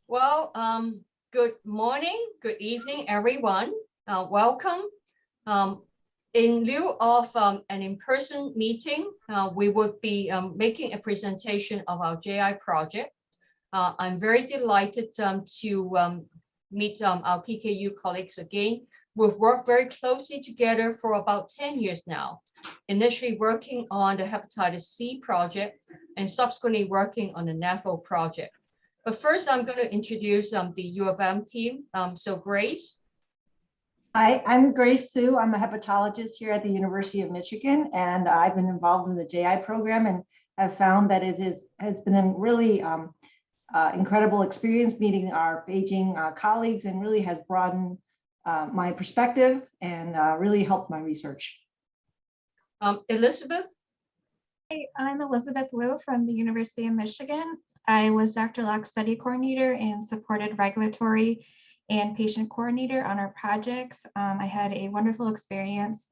Well, good morning, good evening, everyone. Welcome. In lieu of an in-person meeting, we would be making a presentation of our JI project. I'm very delighted to meet our PKU colleagues again. We've worked very closely together for about 10 years now, initially working on the Hepatitis C project and subsequently working on the NAFO project. But first, I'm going to introduce the U of M team. So Grace. Hi, I'm Grace Sue. I'm a hepatologist here at the University of Michigan, and I've been involved in the JI program and have found that it has been a really incredible experience meeting our Beijing colleagues, and really has broadened my perspective and really helped my research. Elizabeth. Hey, I'm Elizabeth Wu from the University of Michigan. I was Dr. Locke's study coordinator and supported regulatory and patient coordinator on our projects. I had a wonderful experience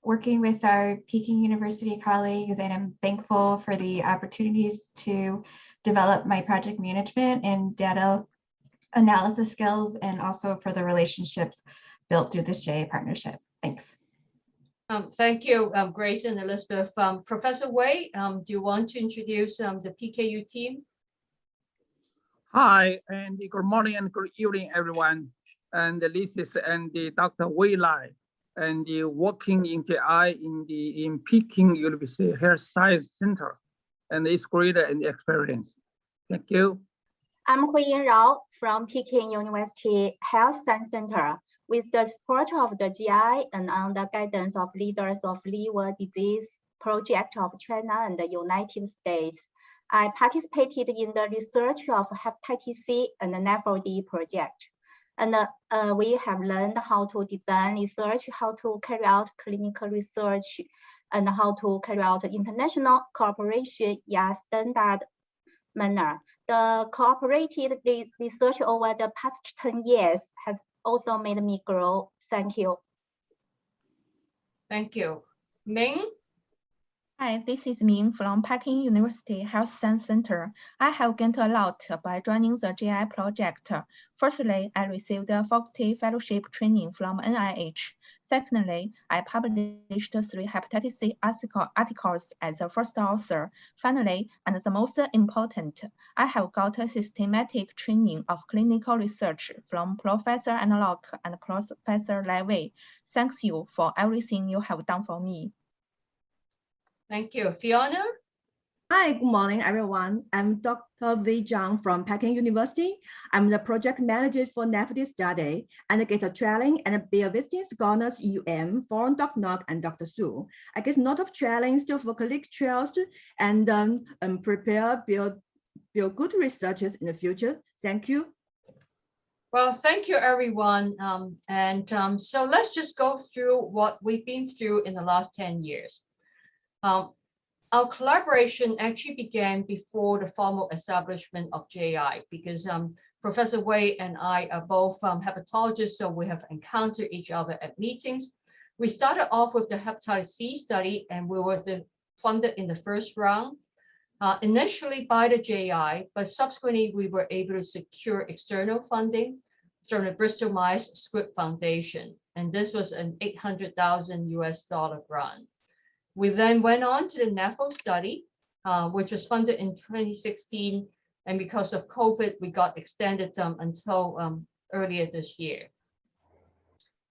working with our Peking University colleagues, and I'm thankful for the opportunities to develop my project management and data analysis skills, and also for the relationships built through this JA partnership. Thanks. Thank you, Grace and Elizabeth. Professor Wei, do you want to introduce the PKU team? Hi, and good morning and good evening, everyone. And this is Dr. Wei Lai, and working in JI in Peking University Health Science Center, and it's great an experience. Thank you. I'm Huiyin Rao from Peking University Health Science Center. With the support of the GI and under guidance of leaders of liver disease project of China and the United States, I participated in the research of hepatitis C and the NAFLD project. And we have learned how to design research, how to carry out clinical research, and how to carry out international cooperation in a standard manner. The cooperated research over the past 10 years has also made me grow. Thank you. Thank you. Ming? Hi, this is Ming from Peking University Health Science Center. I have gained a lot by joining the GI project. Firstly, I received a faculty fellowship training from NIH. Secondly, I published 3 hepatitis C articles as a first author. Finally, and the most important, I have got a systematic training of clinical research from Professor Locke and Professor Lai Wei. Thanks you for everything you have done for me. Thank you. Fiona? Hi, good morning, everyone. I'm Dr. Wei Zhang from Peking University. I'm the project manager for NAFLD study and get a training and be a visiting scholars for Dr. Nok and Dr. Su. I get a lot of challenge for clinical trials and prepare build good researchers in the future. Thank you. Well, thank you, everyone. So let's just go through what we've been through in the last 10 years. Our collaboration actually began before the formal establishment of JI, because Professor Wei and I are both hepatologists, so we have encountered each other at meetings. We started off with the hepatitis C study, and we were funded in the first round, initially by the JI, but subsequently we were able to secure external funding from the Bristol Myers Squibb Foundation, and this was an $800,000 US grant. We then went on to the NAFO study, which was funded in 2016. And because of COVID, we got extended until earlier this year.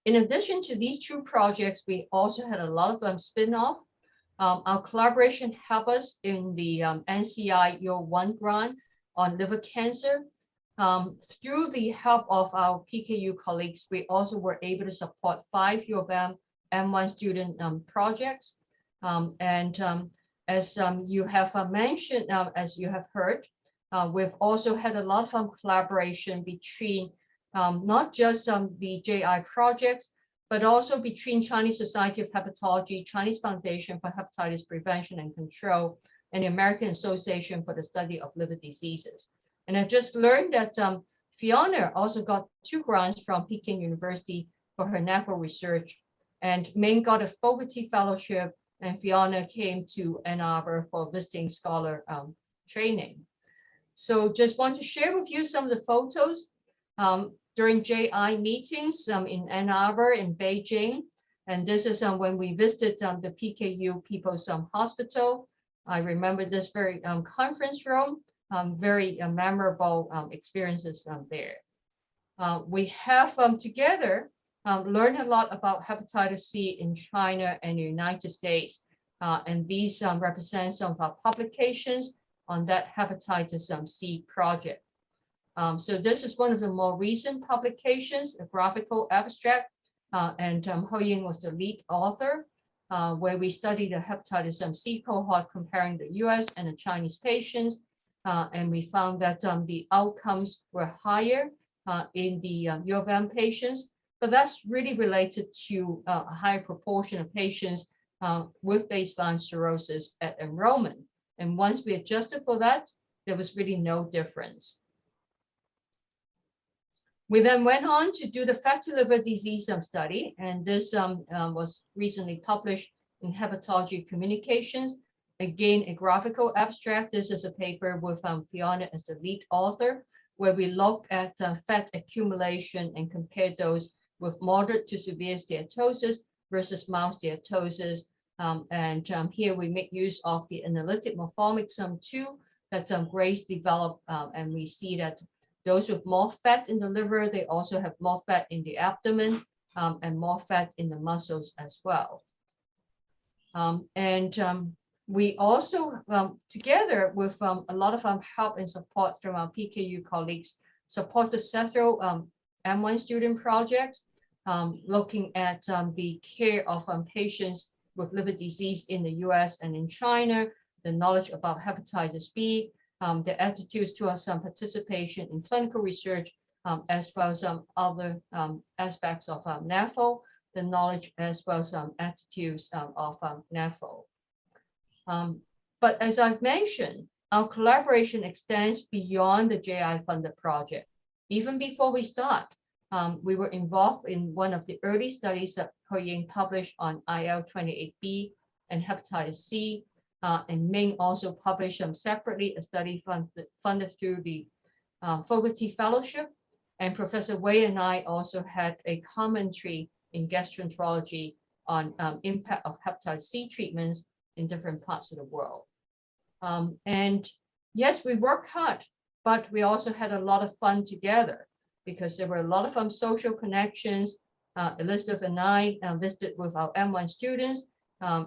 In addition to these 2 projects, we also had a lot of spin-off. Our collaboration helped us in the NCI Year-1 grant on liver cancer. Through the help of our PKU colleagues, we also were able to support 5 U of M M1 student projects. As you have mentioned, as you have heard, we've also had a lot of collaboration between not just the JI projects, but also between Chinese Society of Hepatology, Chinese Foundation for Hepatitis Prevention and Control, and the American Association for the Study of Liver Diseases. And I just learned that Fiona also got 2 grants from Peking University for her NAFO research, and Ming got a Fogarty Fellowship, and Fiona came to Ann Arbor for visiting scholar training. So just want to share with you some of the photos during JI meetings in Ann Arbor, in Beijing. And this is when we visited the PKU People's Hospital. I remember this very conference room, very memorable experiences there. We have together learned a lot about hepatitis C in China and the United States. And these represent some of our publications on that hepatitis C project. So this is one of the more recent publications, a graphical abstract, and He-Ying was the lead author, where we studied the hepatitis C cohort comparing the US and the Chinese patients. And we found that the outcomes were higher in the U of M patients, but that's really related to a higher proportion of patients with baseline cirrhosis at enrollment. And once we adjusted for that, there was really no difference. We then went on to do the fatty liver disease study, and this was recently published in Hepatology Communications. Again, a graphical abstract. This is a paper with Fiona as the lead author, where we look at fat accumulation and compare those with moderate to severe steatosis versus mild steatosis. Here we make use of the analytic morphomics tool that Grace developed, and we see that those with more fat in the liver, they also have more fat in the abdomen and more fat in the muscles as well. We also, together with a lot of help and support from our PKU colleagues, supported several M1 student projects looking at the care of patients with liver disease in the US and in China, the knowledge about hepatitis B, the attitudes to some participation in clinical research, as well as some other aspects of NAFO, the knowledge as well as some attitudes of NAFO. But as I've mentioned, our collaboration extends beyond the JI funded project. Even before we start, we were involved in one of the early studies that He-Ying published on IL-28B and hepatitis C. And Ming also published separately a study funded through the Fogarty Fellowship. And Professor Wei and I also had a commentary in gastroenterology on impact of hepatitis C treatments in different parts of the world. And yes, we worked hard, but we also had a lot of fun together because there were a lot of social connections. Elizabeth and I visited with our M1 students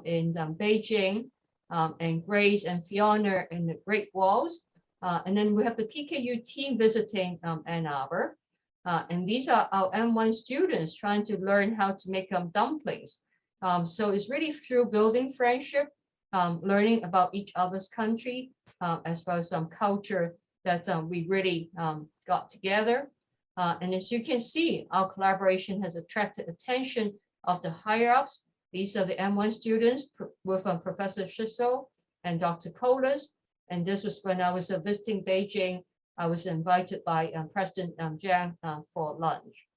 in Beijing, and Grace and Fiona in the Great Walls. And then we have the PKU team visiting Ann Arbor. And these are our M1 students trying to learn how to make dumplings. So it's really through building friendship, learning about each other's country, as well as some culture that we really got together. And as you can see, our collaboration has attracted attention of the higher-ups. These are the M1 students with Professor Shishou and Dr. Colas. And this was when I was visiting Beijing. I was invited by President Jiang for lunch.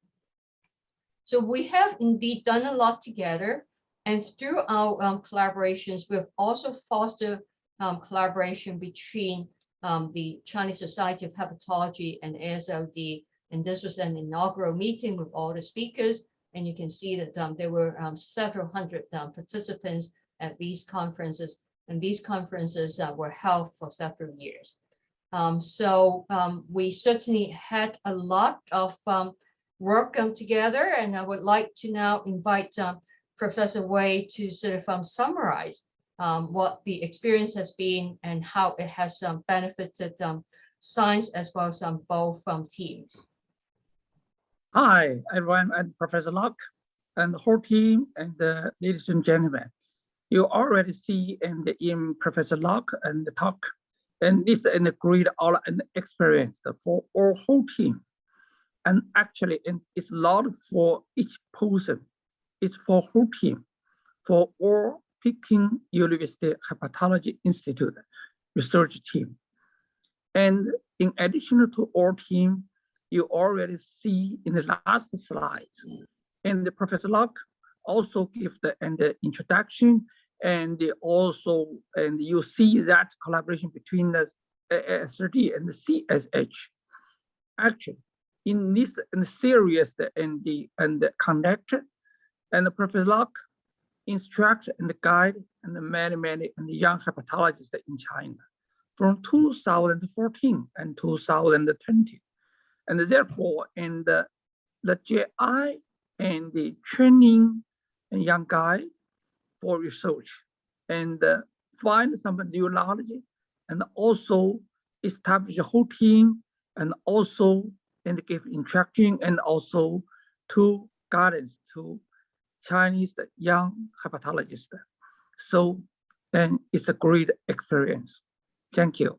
So we have indeed done a lot together. And through our collaborations, we've also fostered collaboration between the Chinese Society of Hepatology and ASLD. And this was an inaugural meeting with all the speakers. And you can see that there were several hundred participants at these conferences. And these conferences were held for several years. So we certainly had a lot of work together. And I would like to now invite Professor Wei to sort of summarize what the experience has been and how it has benefited science as well as both teams. Hi, everyone, and Professor Locke and the whole team and ladies and gentlemen. You already see in Professor Locke and the talk, and this is a great all and experience for our whole team. And actually, it's not for each person, it's for whole team, for all Peking University Hepatology Institute research team. And in addition to our team, you already see in the last slides, and the Professor Locke also give the introduction, and you see that collaboration between the ASD and CSH. Actually, in this series and conduct and Professor instruct and guide and many young hepatologists in China from 2014 and 2020. And therefore, in the GI and the training and young guy for research and find some new knowledge and also establish a whole team and also and give instruction and also to guidance to Chinese young hepatologists. So, and it's a great experience. Thank you.